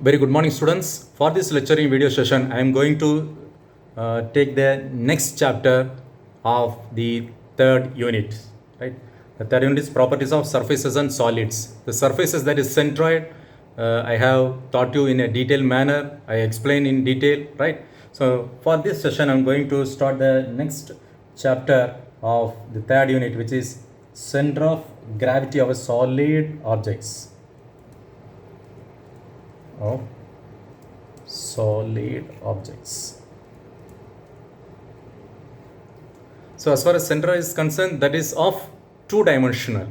Very good morning, students. For this lecturing video session, I am going to take the next chapter of the third unit. Right? The third unit is properties of surfaces and solids. The surfaces, that is centroid, I have taught you in a detailed manner. I explain in detail, right? So for this session, I'm going to start the next chapter of the third unit, which is center of gravity of a solid objects. Of solid objects. So as far as center is concerned, that is of two-dimensional.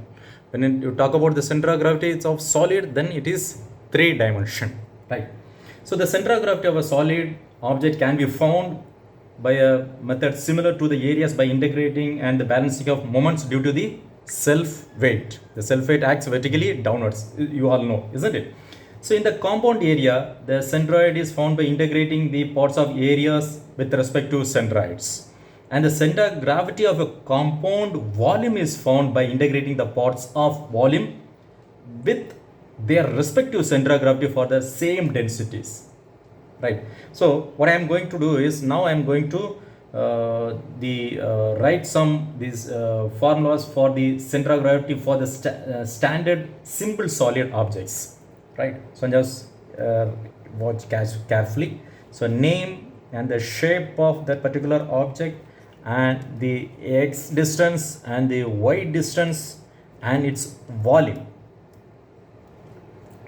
When you talk about the center of gravity, it's of solid, then it is three-dimension, right? So the center of gravity of a solid object can be found by a method similar to the areas by integrating and the balancing of moments due to the self-weight. The self-weight acts vertically downwards, you all know, isn't it? So in the compound area, the centroid is found by integrating the parts of areas with respect to centroids. And the center of gravity of a compound volume is found by integrating the parts of volume with their respective center of gravity for the same densities. Right. So what I am going to do is, now I am going to write some these formulas for the center of gravity for the standard simple solid objects. Right. So just watch carefully. So name and the shape of that particular object, and the x distance and the y distance and its volume.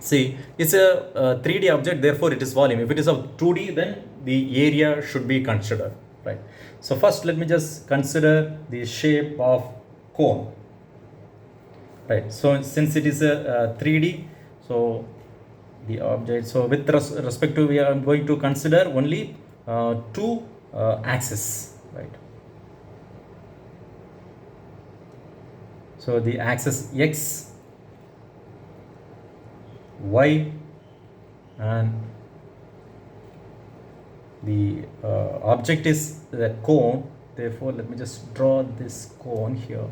See, it's a 3D object, therefore it is volume. If it is of 2D, then the area should be considered, right? So first, let me just consider the shape of cone, right? So since it is a 3D, so the object, so with respect to, we are going to consider only two axes, right? So the axis x, y, and the object is the cone. Therefore, let me just draw this cone here.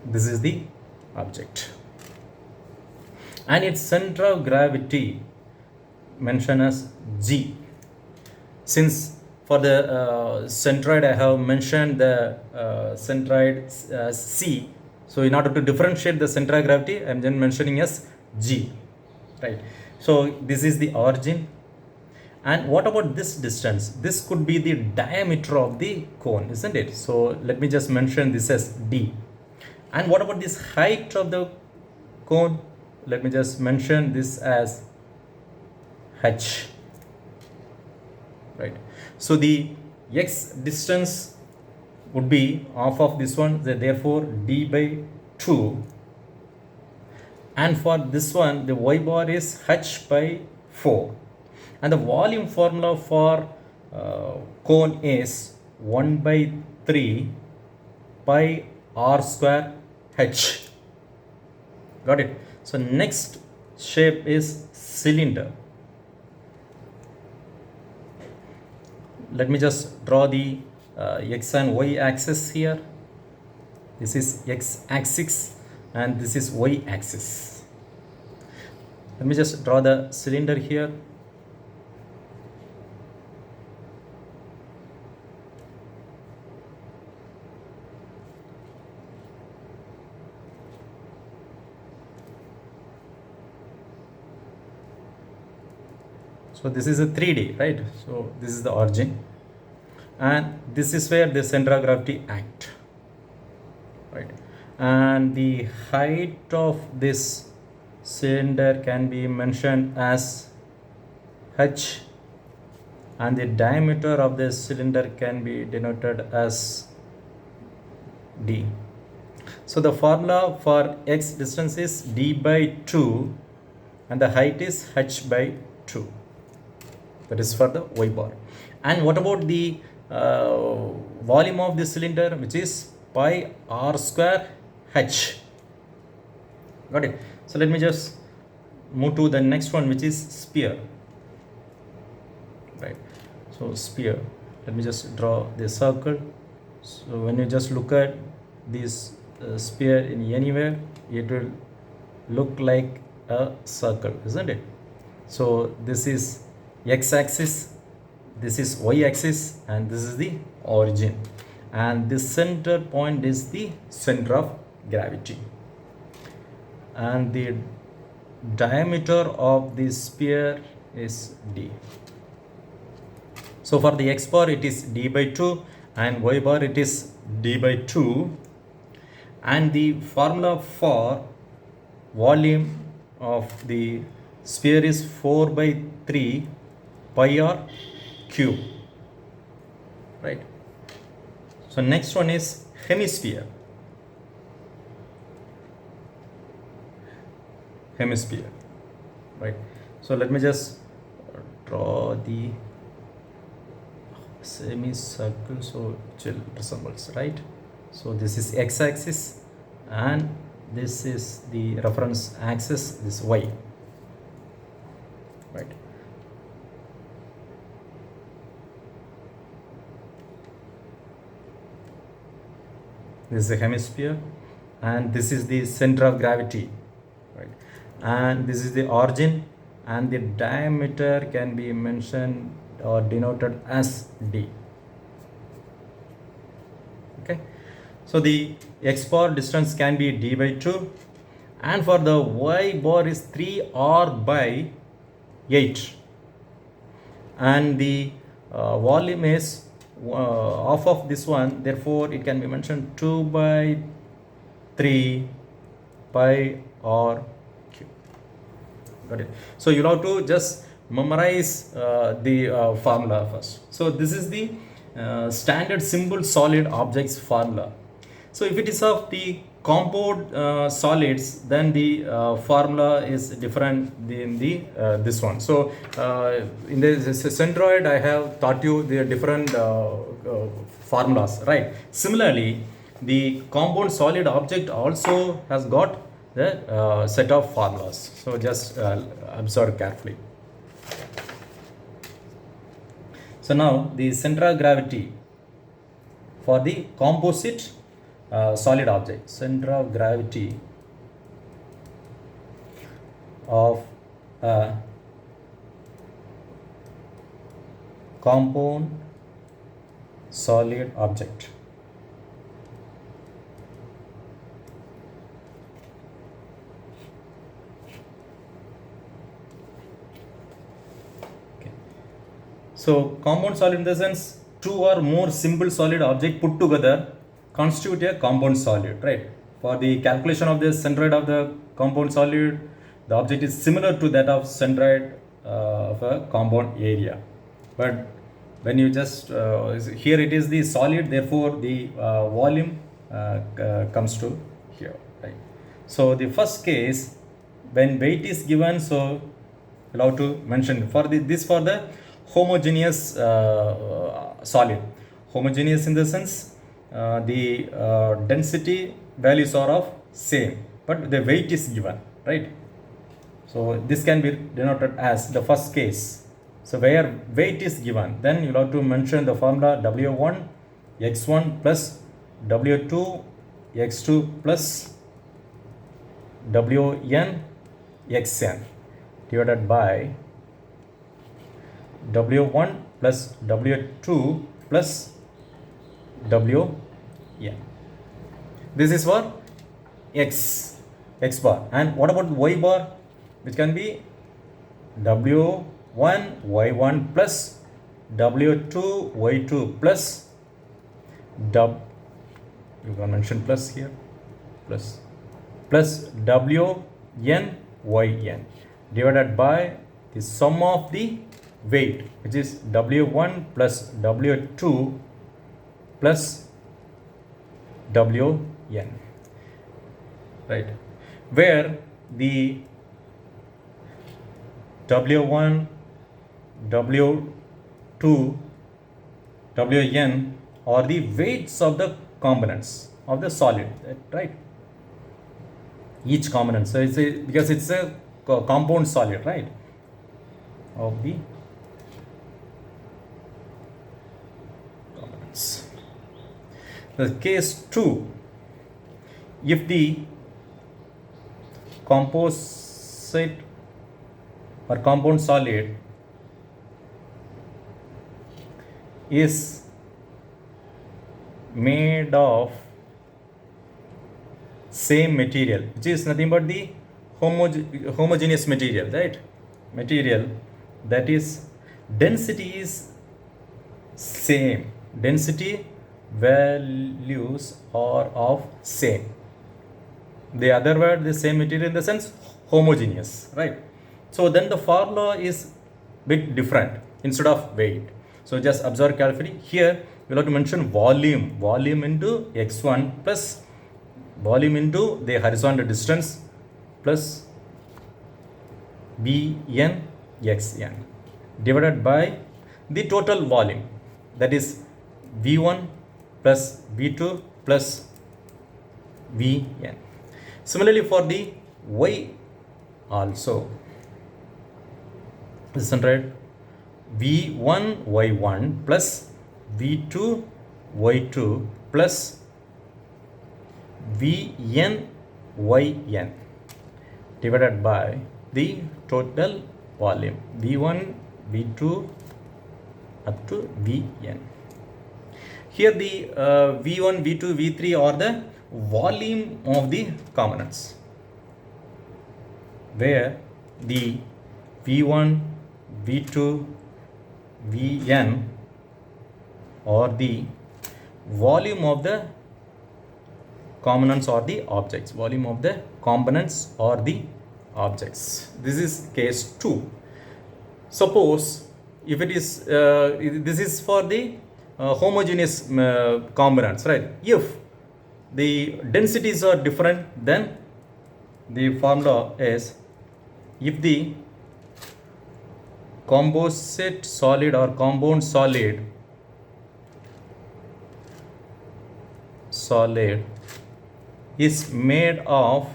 This is the object, and its center of gravity mentioned as G. Since for the centroid I have mentioned the centroid C, so in order to differentiate the center of gravity, I am then mentioning as G, right? So this is the origin. And what about this distance? This could be the diameter of the cone, isn't it? So let me just mention this as D. And what about this height of the cone? Let me just mention this as H. Right. So the x distance would be half of this one, therefore d by 2. And for this one, the y bar is h by 4. And the volume formula for cone is 1 by 3 pi r square h. Got it? So next shape is cylinder. Let me just draw the x and y axis here. This is x axis and this is y axis. Let me just draw the cylinder here. So this is a 3D, right? So this is the origin, and this is where the center of gravity act, right? And the height of this cylinder can be mentioned as h, and the diameter of this cylinder can be denoted as d. So the formula for x distance is d by 2, and the height is h by 2. That is for the y bar. And what about the volume of the cylinder, which is pi r square h? Got it? So let me just move to the next one, which is sphere, right? So sphere, let me just draw the circle. So when you just look at this sphere in anywhere, it will look like a circle, isn't it? So this is x-axis, this is y-axis, and this is the origin, and the center point is the center of gravity, and the diameter of the sphere is d. So for the x bar it is d by 2 and y bar it is d by 2, and the formula for volume of the sphere is 4 by 3 pi r cube, right? So next one is hemisphere. Right? So let me just draw the semicircle so it resembles, right? So this is x-axis and this is the reference axis, this y, right? This is the hemisphere and this is the center of gravity, right? And this is the origin, and the diameter can be mentioned or denoted as d. Okay, so the x bar distance can be d by 2, and for the y bar is 3r by 8, and the volume is half of this one, therefore it can be mentioned 2 by 3 pi r cube. Got it? So you have to just memorize the formula first. So this is the standard simple solid objects formula. So if it is of the compound solids, then the formula is different than the this one. So in the centroid I have taught you the different formulas, right? Similarly, the compound solid object also has got the set of formulas. So just observe carefully. So now the center of gravity for the composite solid object, center of gravity of a compound solid object. Okay. So compound solid in the sense two or more simple solid object put together constitute a compound solid, right? For the calculation of the centroid of the compound solid, the object is similar to that of centroid of a compound area. But when you just here it is the solid, therefore the volume comes to here, right? So the first case, when weight is given, so you'll have to mention for the homogeneous solid. Homogeneous in the sense the density values are of same, but the weight is given, right? So this can be denoted as the first case. So where weight is given, then you have to mention the formula W1 x1 plus W2 x2 plus Wn xn divided by W1 plus W2 plus Wn. This is for x bar. And what about y bar, which can be W1 y1 plus W2 y2 plus you can mention plus here, plus Wn yn divided by the sum of the weight, which is W1 plus W2 plus Wn, right? Where the W1, W2, Wn are the weights of the components of the solid, right? Each component. So it's because it's a compound solid, right? Of the components. The case 2, if the composite or compound solid is made of same material, which is nothing but the homogeneous material, right? Material that is density is same, density values are of same. The other word, the same material in the sense homogeneous, right? So then the formula is bit different instead of weight. So just observe carefully. Here we'll have to mention volume. Volume into x1 plus volume into the horizontal distance plus Bn xn divided by the total volume, that is V1 plus V2 plus Vn. Similarly for the y also, listen, right? V1 y1 plus V2 y2 plus Vn yn divided by the total volume V1 V2 up to Vn. Here the V1 V2 V3 are the volume of the components, where the V1 V2 Vn are the volume of the components or the objects, volume of the components or the objects. This is case 2. Suppose if it is this is for the homogeneous components, right? If the densities are different, then the formula is, if the composite solid or compound solid is made of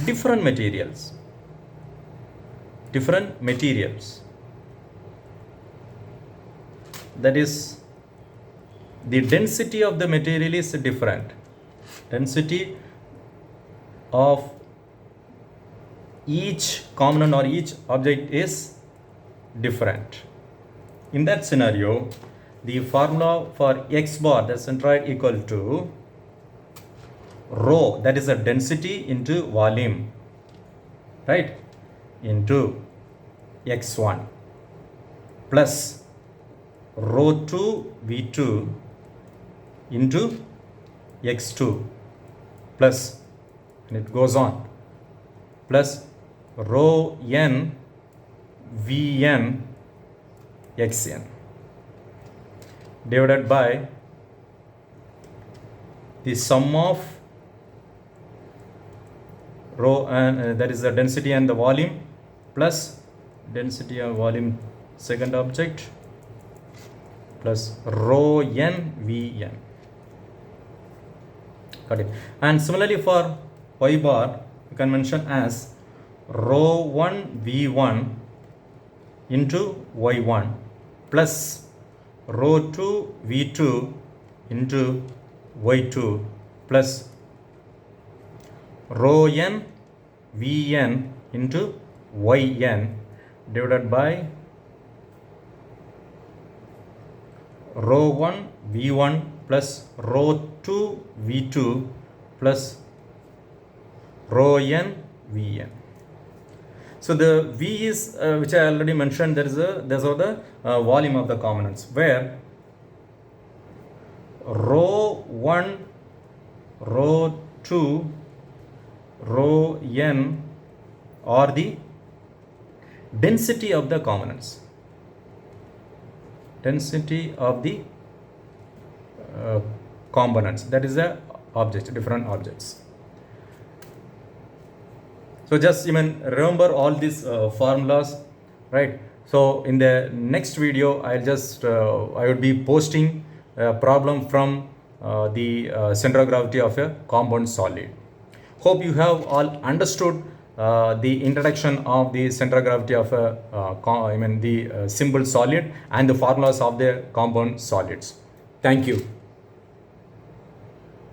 different materials, that is the density of the material is different, density of each component or each object is different. In that scenario, the formula for x bar, the centroid, equal to rho, that is the density into volume, right, into x1 plus rho 2 v2 into x2 plus, and it goes on, plus rho n vn xn divided by the sum of rho and that is the density and the volume plus density and volume second object plus rho n vn. Got it? And similarly for y bar, you can mention as rho 1 v1 into y1 plus rho 2 v2 into y2 plus rho n vn into yn divided by rho 1 v1 plus rho 2 v2 plus rho n vn. So the V is which I already mentioned, those are the volume of the components, where rho 1, rho 2, rho n are the density of the components, density of the components, that is the object, different objects. So just even remember all these formulas, right? So in the next video, I would be posting a problem from the center of gravity of a compound solid. Hope you have all understood the introduction of the center of gravity of a simple solid and the formulas of the compound solids. Thank you.